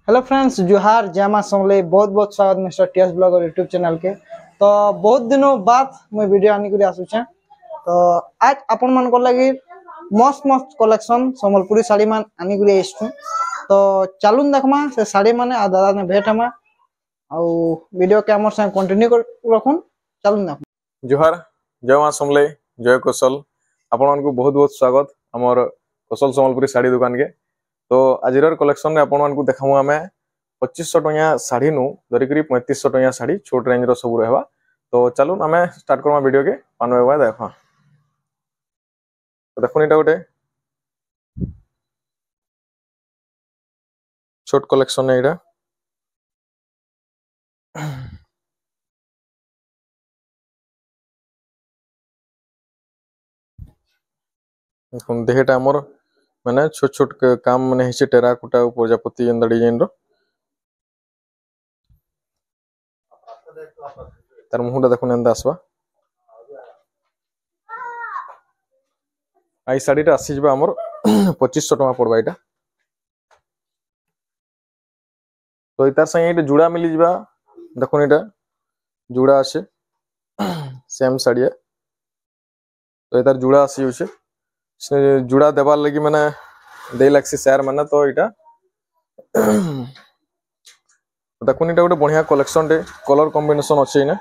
Hello friends, जोहार जय मां समले। बहुत बहुत स्वागत mister TS blogger YouTube channel के। तो बहुत दिनों बाद मैं वीडियो आनी कर आसुचे। तो आज आपण मन को लगी मस्त मस्त कलेक्शन संबलपुरी साड़ी मान आनी कर आइछु। तो चलून देखमा से साड़ी माने आ दादा ने भेट हमा आ वीडियो के हमर संग कंटिन्यू कर रखुन। चलून देख। जोहार जय मां समले जय कौशल आपण को बहुत बहुत स्वागत हमर कौशल संबलपुरी साड़ी दुकान के। तो आज कलेक्शन में आपण को देखामु आम 2500 टंका साड़ी नु धरिक 3500 टंका साड़ी छोट रेंज रो सब रहबा। तो चलो आम स्टार्ट करमा वीडियो के पानवा देखा। तो देखो गोटे छोट कलेक्शन है यहाँ देहटा आमर माने छोट छोट काम माने हिचे टेराकोटा प्रजापति एंदा डिजाइन रो तार मुहटा देखो एंदा आसवा। आई साड़ीटा आसी जबा हमर 2500 टका पड़बा एटा। तो इतार संगे एटा जुड़ा मिली जबा। देखो एटा जुड़ा आछे सेम साड़िया। तो इतार जुड़ा आसी होछे जुड़ा देबार लगी माने दे लागसी शेयर माने। तो एटा देखो एटा गोटे बढ़िया कलेक्शन टे कलर कॉम्बिनेशन अच्छे ना।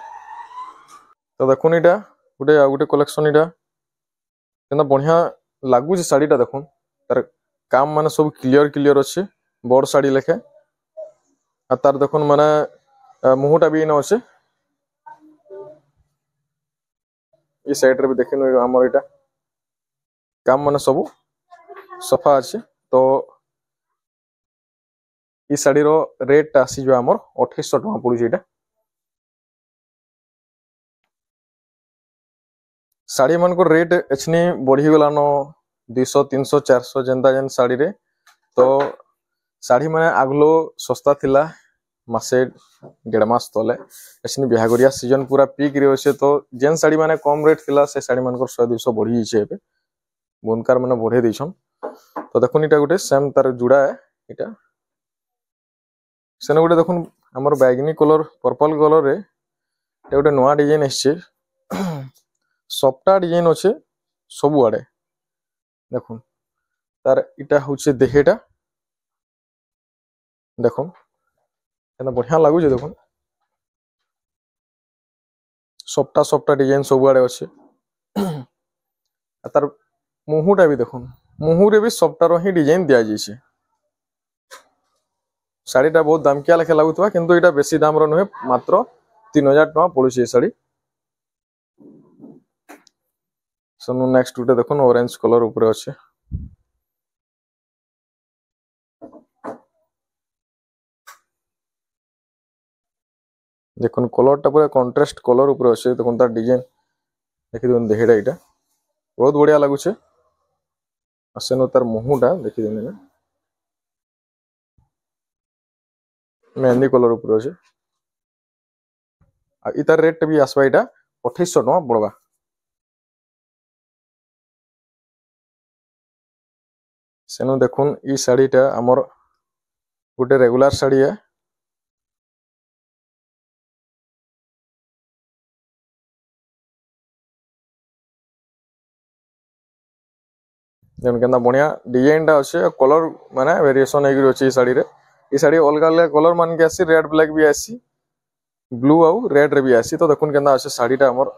तो देखो एटा गोटे गोटे कलेक्शन एटा केना बढ़िया लागू साड़ीटा देखो तार काम माने सब क्लियर क्लियर अच्छे बड़ साड़ी लेखे आ तार देखो माने मुहटा भी न अच्छे। ये साइड रे भी देखिन हमर एटा काम माने सब सफा अच्छे। तो ये साड़ी रो रेट आसी जो हमर 2800 टका पड़ुछ। एटा साड़ी मान को रेट एछनी बढ़ी गलान 200 300 400 जेंता जेन साड़ी रे। तो साड़ी माने आगलो सस्ता थिला मासे डेढ़ मास तले एछनी बिहागरिया सीजन पूरा पीक रे होसे। तो जेन साड़ी माने कम रेट थिला से साड़ी मान को 100 200 बढ़ी छे एबे बुनकार माने बढ़े दैछन। तो देखुन इटा गोटे सेम तार जुड़ा है इटा सेने गोटे देखुन हमर बैगनी कलर पर्पल कलर रे गोटे नवा डिजाइन एछे सफ्टा डिजाइन अच्छे सबु आड़े। देखो तार इटा होचे देहेटा देखो एना बढ़िया लागु जे। देखो सफ्टा सफ्टा डिजाइन सबु आड़े अच्छे। तार मुहुटा भी देखो मुहु रे भी सफ्टा रो ही डिजाइन दिया जाइछे। साड़ीटा बहुत दामकिया लेखे लागुतबा किंतु एटा बेसी दाम रो नहे मात्र 3000 टका पड़ुछे साड़ी। सनु नेक्स्ट उटे देखो ऑरेंज कलर ऊपर अच्छे। देखो कलर टा पूरा कंट्रास्ट कलर ऊपर अच्छे। देखो तार डिजाइन देखि दोन देहेडा एटा बहुत बढ़िया लागुछे। आसेनो तार मुहुटा देखि देने मेहंदी कलर ऊपर अच्छे। आ इतार रेट भी आसबा एटा 2800 टका पड़बा। सेनु देखुन ई साड़ीटा हमर गोटे रेगुलर साड़ी है। जन केना बढ़िया डिजाइन टा अच्छे कलर माने वेरिएशन हेगी अच्छे। साड़ी रे ई साड़ी अलग अलग कलर मान के आसी रेड ब्लैक भी आसी ब्लू आउ रेड रे भी आसी। तो देखुन केना अच्छे साड़ीटा हमर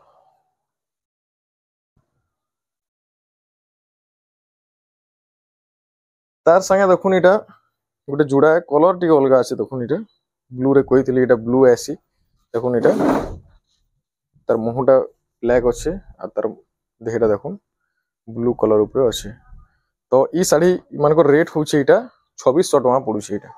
तार संगे देखुन इटा गोटे जुड़ा है कलर टी अलग आसी। देखुन इटा ब्लू रे कहितली इटा ब्लू आसी। देखुन इटा तार मुहटा ब्लैक अच्छे आ तार देहटा देखुन ब्लू कलर ऊपर अच्छे। तो ई साड़ी मान को रेट होउछे इटा 2600 टका पड़ुछे। इटा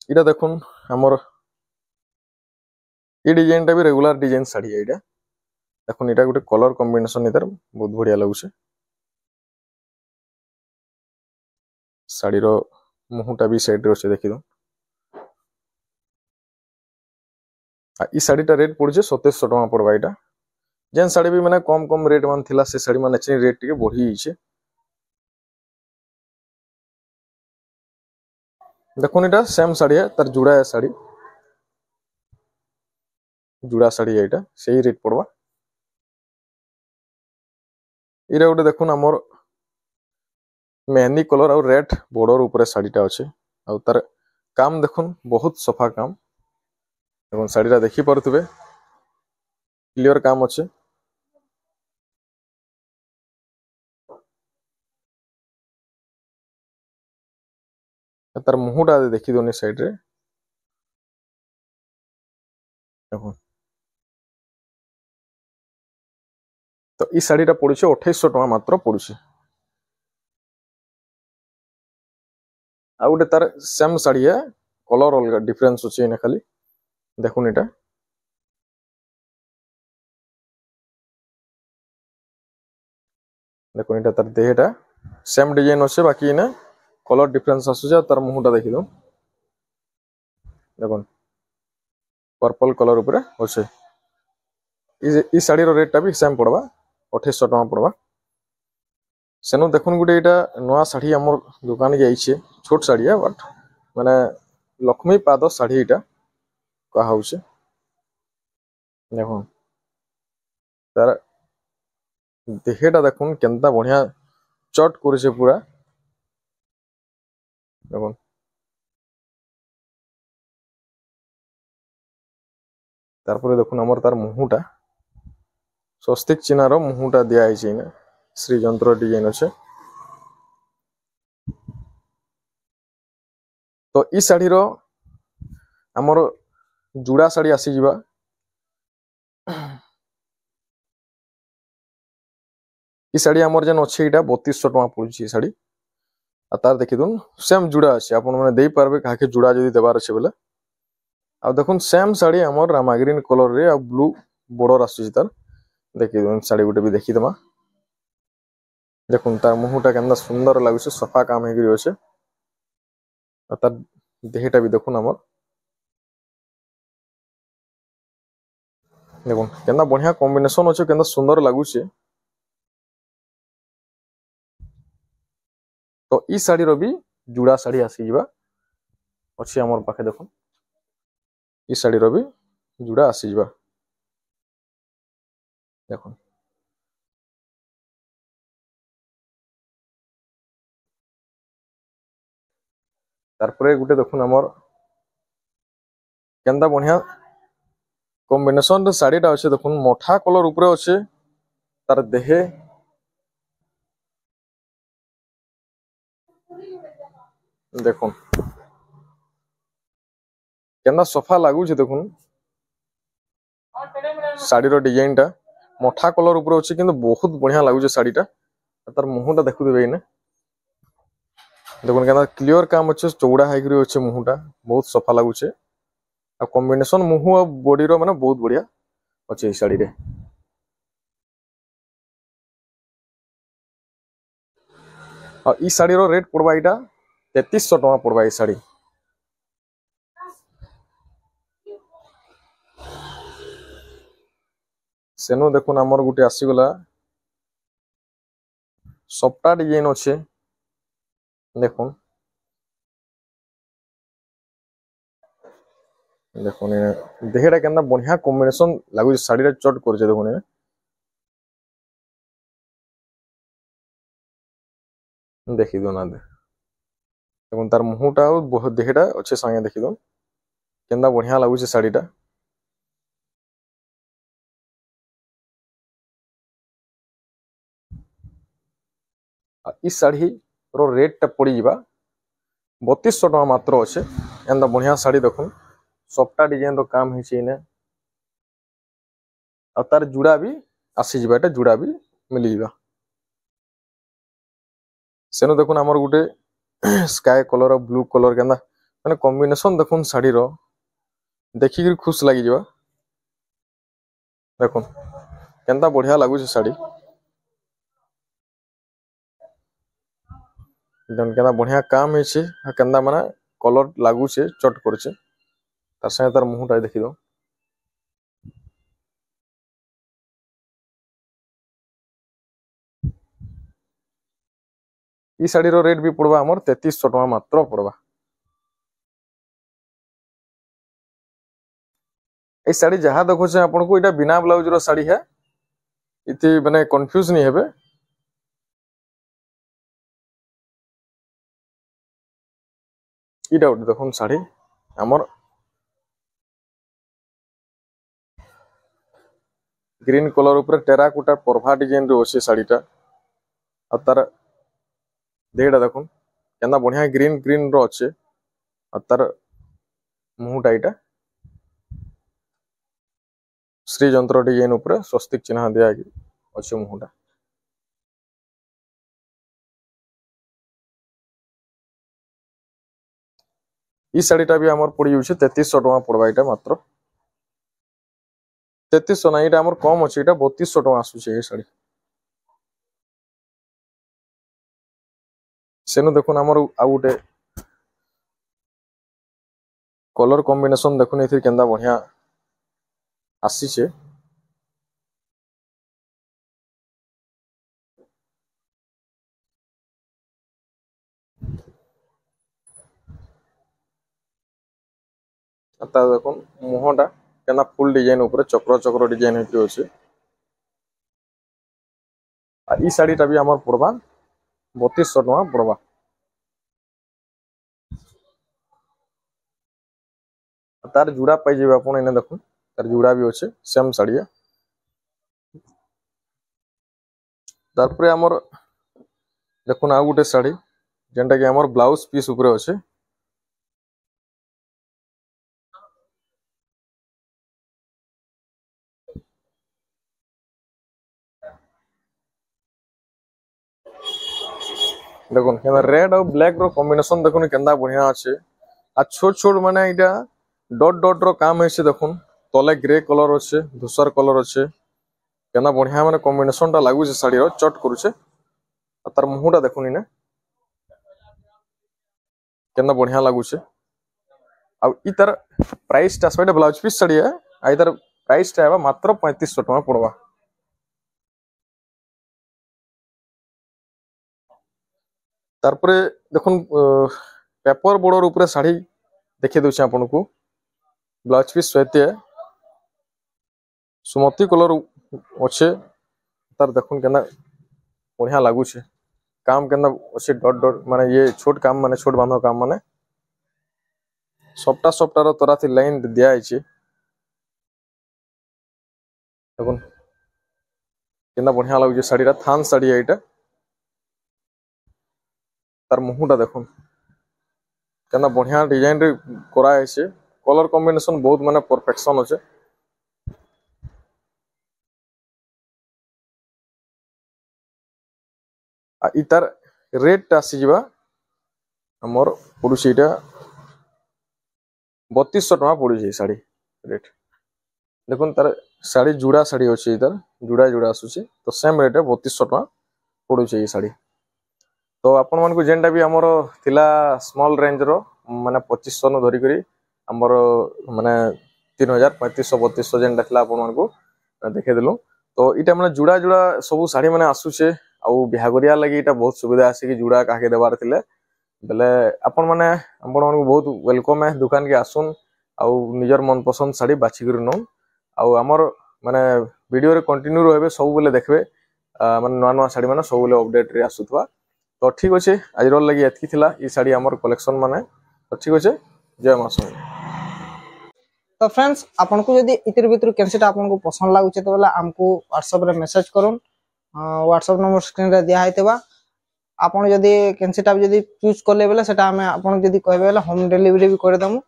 इटा देखुन हमर ई डिजाइन टा भी रेगुलर डिजाइन साड़ी है। इटा देखुन इटा गोटे कलर कॉम्बिनेशन इधर बहुत बढ़िया लगुछे। साड़ी रो मुहुटा भी साइड रे अच्छे देखि दो। आ ई साड़ीटा रेट पड़ुछे 2700 टका पड़बा। इटा जेन साड़ी भी मैंने कम कम रेट मान थिला से साड़ी मान एचनी रेट टिके बढ़ी जाइछे। देखुन एटा सेम साड़ी है तार जुड़ा है साड़ी जुड़ा साड़ी एटा सही रेट पड़वा। इरा गोटे देखुन हमर मेहंदी कलर और रेड बॉर्डर ऊपर साड़ीटा अच्छे और तार काम देखुन बहुत सफा काम देखुन साड़ीटा देखि पारुथबे क्लियर काम अच्छे। तार मुहटा देखि दोनी साइड रे देखुन। तो ई साड़ीटा पड़ुछे 2800 टका मात्र पड़ुछे। आ गोटे तार सेम साड़ी है कलर अलग डिफरेंस अच्छे एने खाली देखुन एटा देखुन एटा तार देहटा सेम डिजाइन अच्छे बाकी इने कलर डिफरेंस आसुचे तार मुहटा देखि दो देखुन पर्पल कलर ऊपर अच्छे। ई साड़ी रो रेट टा भी सेम पड़वा 2800 टका पड़वा। सेनु देखुन गुटे एटा नवा साड़ी हमर दुकान के आइछे छोट साड़ी है बट माने लक्ष्मी पाद साड़ी एटा कहा होचे देखुन तार देहेटा देखुन केनता बढ़िया चट करेछे पूरा देखुन। तारपरे देखुन हमर तार मुहुटा स्वस्तिक चिन्हार मुहुटा दिया आइछे इने श्री यंत्र डिजाइन अच्छे। तो ई साड़ी रो हमर जुड़ा साड़ी आसी जिबा ई साड़ी हमर जन अच्छे इटा 3200 टका पड़ुची साड़ी आ तार देखि दुन सेम जुड़ा अच्छे आपण माने देई पारबे काहे जुड़ा जदी देबार अच्छे बोले। आ देखुन सेम साड़ी हमर रामा ग्रीन कलर रे आ ब्लू बॉर्डर आसी तार देखि दुन साड़ी गुटे भी देखि दमा देखुन तार मुहुटा केनदा सुंदर लागुছে सफा काम हेगिरि होছে आ तार देहटा भी देखुन हमर देखुन केनदा बढ़िया कॉम्बिनेशन अच्छे केनदा सुंदर लागुছে। तो ई साड़ी रो भी जुड़ा साड़ी आसी जिबा अच्छे हमर पाखे देखुन ई साड़ी रो भी जुड़ा आसी जिबा देखुन। तारपरे गुटे देखुन हमर केनदा बढ़िया कॉम्बिनेशन साड़ीटा अच्छे देखुन मोठा कलर ऊपर अच्छे तार देहे देखुन केनदा सफा लागुचे देखुन साड़ी रो डिजाइन टा मोठा कलर ऊपर अच्छे किंतु बहुत बढ़िया लागुचे साड़ीटा तार मुहुटा देखु देबे इने देखुन केनदा क्लियर काम अच्छे चौड़ा हाइग्री अच्छे मुहुटा बहुत सफा लागुचे आ कॉम्बिनेशन मुहु आ बॉडी रो माने बहुत बढ़िया अच्छे ई साड़ी रे। आ ई साड़ी रो रेट पड़वा इटा 3300 टका पड़वा ई साड़ी। सेनु देखुन हमर गुटे आसी गला सप्ता डिजाइन अच्छे देखुन देखुन देहटा केनदा बढ़िया कॉम्बिनेशन लागुचे साड़ीटा चट करछे देखुन देखि दो ना देखुन तार मुहुटा बहुत देहटा अच्छे संगे देखि दो केनदा बढ़िया लागुचे साड़ीटा। ई साड़ी रो रेट टा पड़ी जिबा 3200 टका मात्र अच्छे एंदा बढ़िया साड़ी देखुन सप्ता डिजाइन रो काम हिचे इने आ तार जुड़ा भी आसी जिबा एटा जुड़ा भी मिली जिबा। सेनु देखुन हमर गुटे स्काई कलर और ब्लू कलर केनदा माने कॉम्बिनेशन देखुन साड़ी रो देखि खुश लागी जिबा देखुन केनदा बढ़िया लागुचे साड़ी जन केनदा बढ़िया काम हिचे केनदा माने कलर लागुचे चट करछे तार संगे तार मुहुटा देखि दो ई साड़ी रो रेट भी पड़वा हमर 3300 टका मात्र पड़वा। ए साड़ी जहाँ देखो से आपन को इटा बिना ब्लाउज रो साड़ी है, इति माने कंफ्यूज नहीं हेबे। इटा उठ देखो साड़ी हमर ग्रीन कलर ऊपर टेराकोटा परफा डिजाइन रो अछि साड़ीटा। आ तार देहटा देखो केना बढ़िया ग्रीन ग्रीन रो अछि। आ तार मुहटा इटा श्री यंत्र डिजाइन ऊपर स्वस्तिक चिन्ह दिया अछि मुहटा। ई साड़ीटा भी हमर पड़ी जाउछे 3300 टका पड़बा। इटा मात्र 3300 ना, इटा हमर कम अछि, इटा 3200 टका आसुछे ए साड़ी। सेनु देखुन हमर आ गुटे कलर कॉम्बिनेशन देखुन एथि केंदा बढ़िया आसीछे। आता देखुन मुहटा केना फुल डिजाइन ऊपर चक्र चक्र डिजाइन हेति अछि। आ ई साड़ीटा भी हमर पड़बा 3200 टका पड़बा। तार जुड़ा पाई जेबे आपण एने देखुन, तार जुड़ा भी अछि सेम साड़ी। तारपरे हमर देखुन आ गुटे साड़ी जेंटा कि हमर ब्लाउज पीस ऊपर अछि। देखुन केना रेड और ब्लैक रो कॉम्बिनेशन देखुन केंदा बढ़िया अछि। आ छोट छोट माने इटा डॉट डॉट रो काम है से देखुन, तले ग्रे कलर अच्छे, धूसर कलर अच्छे, केना बढ़िया माने कॉम्बिनेशन टा लागू से साड़ी रो चट करूछे। आ तार मुहटा देखुन इने केना बढ़िया लागू छे। आ ई तार प्राइस टा सेटा ब्लाउज पीस साड़ी है। आ इधर प्राइस टा है मात्र 3500 टका पड़वा। तारपरे देखुन पेपर बॉर्डर ऊपर साड़ी देखि दउछे आपन को। ब्लाउज पीस सहित सुमती कलर अच्छे। तार देखुन केना बढ़िया लागू छे, काम केना अच्छे डॉट डॉट माने ये छोट काम माने छोट बांधो काम माने सप्ता सप्ता रो तरह थी लाइन दिया आइछे। देखुन केना बढ़िया लागू छे साड़ीटा, थान साड़ी है एटा। तार मुहटा देखुन केना बढ़िया डिजाइन रे करा आइछे। कलर कॉम्बिनेशन बहुत माने परफेक्शन अच्छे। आ इतार रेट आसी जिबा हमर पड़ुछि इटा 3200 टका पड़ुछि साड़ी रेट। देखुन तार साड़ी जुड़ा साड़ी अच्छे, इधर जुड़ा जुड़ा आसुछि तो सेम रेट 3200 टका पड़ुछि ये साड़ी। तो आपण मन को जेंटा भी हमर थिला स्मॉल रेंज रो माने 2500 न धरि करी हमर माने 3000 3500 3200 जेंटा थिला आपण मन को देखे देलु। तो इटा माने जुड़ा जुड़ा सब साड़ी माने आसुछे। आउ बिहागरिया लगी इटा बहुत सुविधा आसे कि जुड़ा काहे देबार थिले बेले आपण माने आपण मन को बहुत वेलकम है दुकान के आसुन आउ निजर मन पसंद साड़ी बाछि करी न। आउ हमर माने वीडियो रे कंटिन्यू रहबे सब बेले देखबे माने नवा नवा साड़ी माने सब बेले अपडेट रे आसुथवा। तो ठीक अच्छे आज लगी एतकी थिला ई साड़ी हमर कलेक्शन माने। तो ठीक अच्छे, जय मां समलेई। तो फ्रेंड्स आपन को जदी इतिर भितर कैंसिटा आपन को पसंद लागुचे तो बोला हमको व्हाट्सएप रे मैसेज करूँ। व्हाट्सएप नंबर स्क्रीन रे दिया हैतबा। आपन जदी कैंसिटा जदी चूज करले बेले सेटा हमें आपन जदी कहबे बेले होम डिलीवरी भी कर दमु।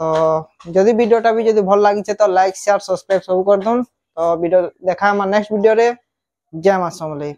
तो जदी वीडियोटा भी जदी भल लागिचे तो लाइक शेयर सब्सक्राइब सब कर दन। तो वीडियो देखा हम नेक्स्ट वीडियो रे। जय मां समलेई।